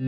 Hi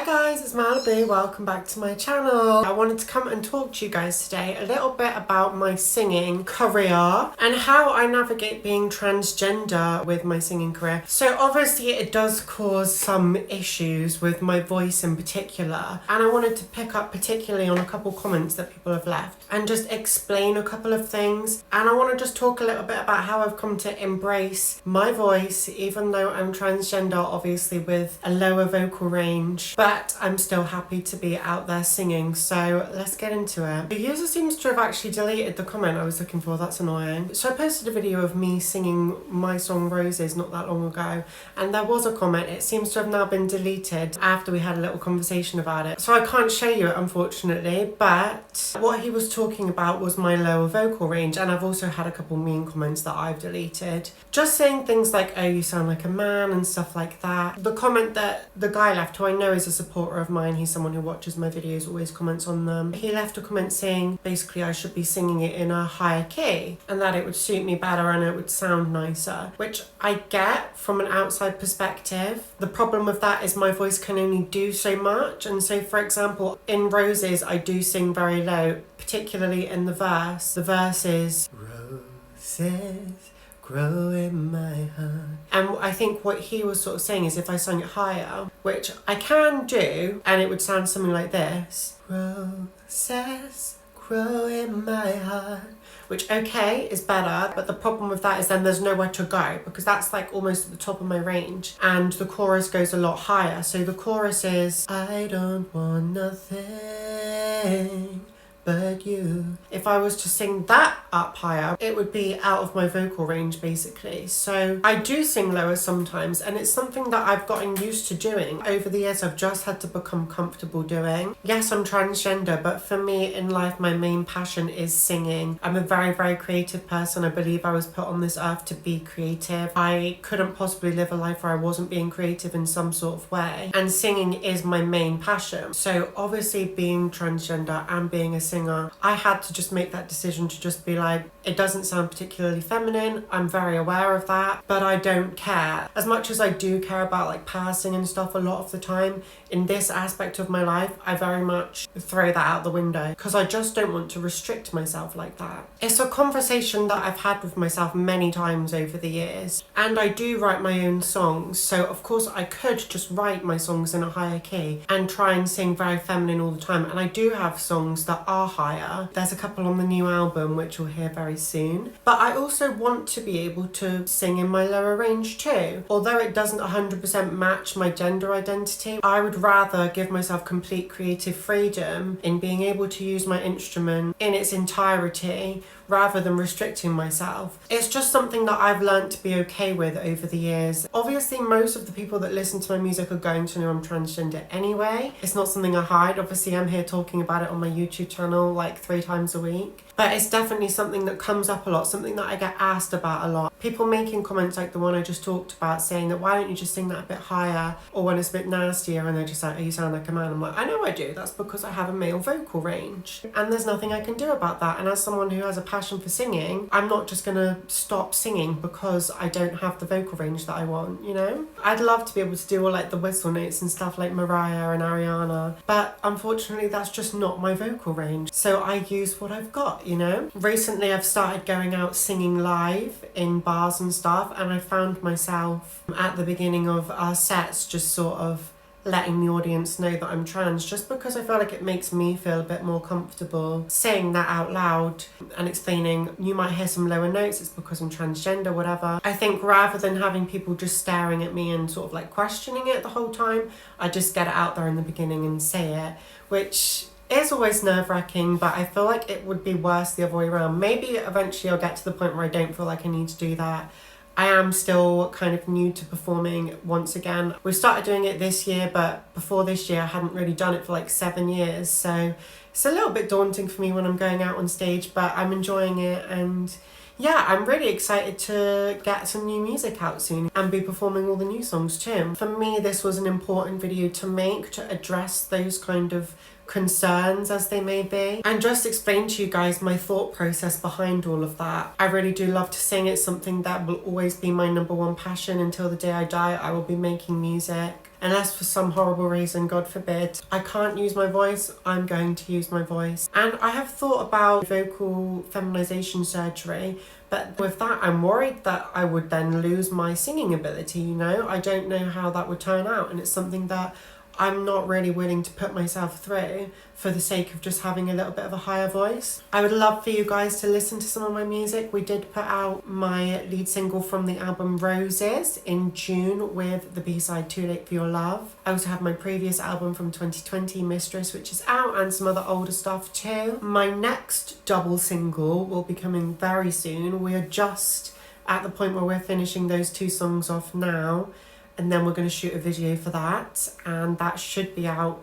guys, it's Malibu. Welcome back to my channel. I wanted to come and talk to you guys today a little bit about my singing career and how I navigate being transgender with my singing career. So obviously it does cause some issues with my voice in particular, and I wanted to pick up particularly on a couple comments that people have left and just explain a couple of things. And I want to just talk a little bit about how I've come to embrace my voice, even though I'm transgender, obviously with a lower vocal range, but I'm still happy to be out there singing. So let's get into it. The user seems to have actually deleted the comment I was looking for. That's annoying. So I posted a video of me singing my song Roses not that long ago, and there was a comment. It seems to have now been deleted after we had a little conversation about it, so I can't show you it unfortunately. But what he was talking about was my lower vocal range, and I've also had a couple mean comments that I've deleted, just saying things like, oh, you sound like a man and stuff like that. The comment that the guy left, who I know is a supporter of mine, he's someone who watches my videos, always comments on them, he left a comment saying basically I should be singing it in a higher key and that it would suit me better and it would sound nicer, which I get from an outside perspective. The problem with that is my voice can only do so much, and so for example in Roses I do sing very low, particularly in the verse. The verse is roses grow in my heart. And I think what he was sort of saying is if I sang it higher, which I can do, and it would sound something like this. Roses grow in my heart. Which, okay, is better, but the problem with that is then there's nowhere to go, because that's like almost at the top of my range, and the chorus goes a lot higher. So the chorus is, I don't want nothing but you. If I was to sing that up higher, it would be out of my vocal range basically. So I do sing lower sometimes, and it's something that I've gotten used to doing. Over the years I've just had to become comfortable doing. Yes, I'm transgender, but for me in life my main passion is singing. I'm a very, very creative person. I believe I was put on this earth to be creative. I couldn't possibly live a life where I wasn't being creative in some sort of way, and singing is my main passion. So obviously being transgender and being a singer, I had to just make that decision to just be like, it doesn't sound particularly feminine, I'm very aware of that, but I don't care. As much as I do care about like passing and stuff a lot of the time, in this aspect of my life I very much throw that out the window, because I just don't want to restrict myself like that. It's a conversation that I've had with myself many times over the years, and I do write my own songs, so of course I could just write my songs in a higher key and try and sing very feminine all the time, and I do have songs that are higher. There's a couple on the new album which you'll hear very soon, but I also want to be able to sing in my lower range too. Although it doesn't 100% match my gender identity, I would rather give myself complete creative freedom in being able to use my instrument in its entirety rather than restricting myself. It's just something that I've learned to be okay with over the years. Obviously most of the people that listen to my music are going to know I'm transgender anyway. It's not something I hide. Obviously I'm here talking about it on my YouTube channel like 3 times a week, but it's definitely something that comes up a lot, something that I get asked about a lot. People making comments like the one I just talked about, saying that why don't you just sing that a bit higher, or when it's a bit nastier and they're just like, oh, you sound like a man. I'm like, I know I do, that's because I have a male vocal range and there's nothing I can do about that. And as someone who has a passion for singing, I'm not just gonna stop singing because I don't have the vocal range that I want, you know? I'd love to be able to do all like the whistle notes and stuff like Mariah and Ariana, but unfortunately that's just not my vocal range, so I use what I've got, you know? Recently I've started going out singing live in bars and stuff, and I found myself at the beginning of our sets just sort of letting the audience know that I'm trans, just because I feel like it makes me feel a bit more comfortable saying that out loud and explaining, you might hear some lower notes, it's because I'm transgender, whatever. I think rather than having people just staring at me and sort of like questioning it the whole time, I just get it out there in the beginning and say it, which is always nerve-wracking, but I feel like it would be worse the other way around. Maybe eventually I'll get to the point where I don't feel like I need to do that. I am still kind of new to performing once again. We started doing it this year, but before this year I hadn't really done it for like 7 years, so it's a little bit daunting for me when I'm going out on stage, but I'm enjoying it. And yeah, I'm really excited to get some new music out soon and be performing all the new songs too. For me, this was an important video to make, to address those kind of concerns as they may be, and just explain to you guys my thought process behind all of that. I really do love to sing. It's something that will always be my number one passion. Until the day I die, I will be making music. Unless for some horrible reason, God forbid, I can't use my voice, I'm going to use my voice. And I have thought about vocal feminization surgery, but with that, I'm worried that I would then lose my singing ability, you know? I don't know how that would turn out, and it's something that I'm not really willing to put myself through for the sake of just having a little bit of a higher voice. I would love for you guys to listen to some of my music. We did put out my lead single from the album Roses in June with the B-side Too Late For Your Love. I also have my previous album from 2020, Mistress, which is out, and some other older stuff too. My next double single will be coming very soon. We are just at the point where we're finishing those 2 songs off now, and then we're going to shoot a video for that, and that should be out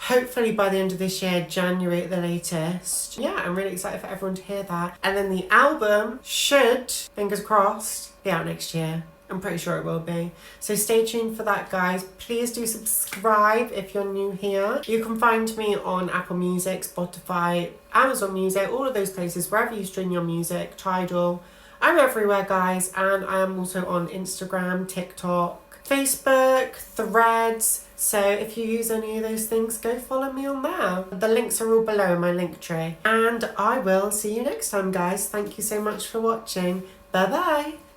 hopefully by the end of this year, January at the latest. Yeah, I'm really excited for everyone to hear that. And then the album should, fingers crossed, be out next year. I'm pretty sure it will be. So stay tuned for that, guys. Please do subscribe if you're new here. You can find me on Apple Music, Spotify, Amazon Music, all of those places, wherever you stream your music, Tidal. I'm everywhere, guys, and I am also on Instagram, TikTok, Facebook, Threads. So if you use any of those things, go follow me on there. The links are all below in my link tree. And I will see you next time, guys. Thank you so much for watching. Bye-bye.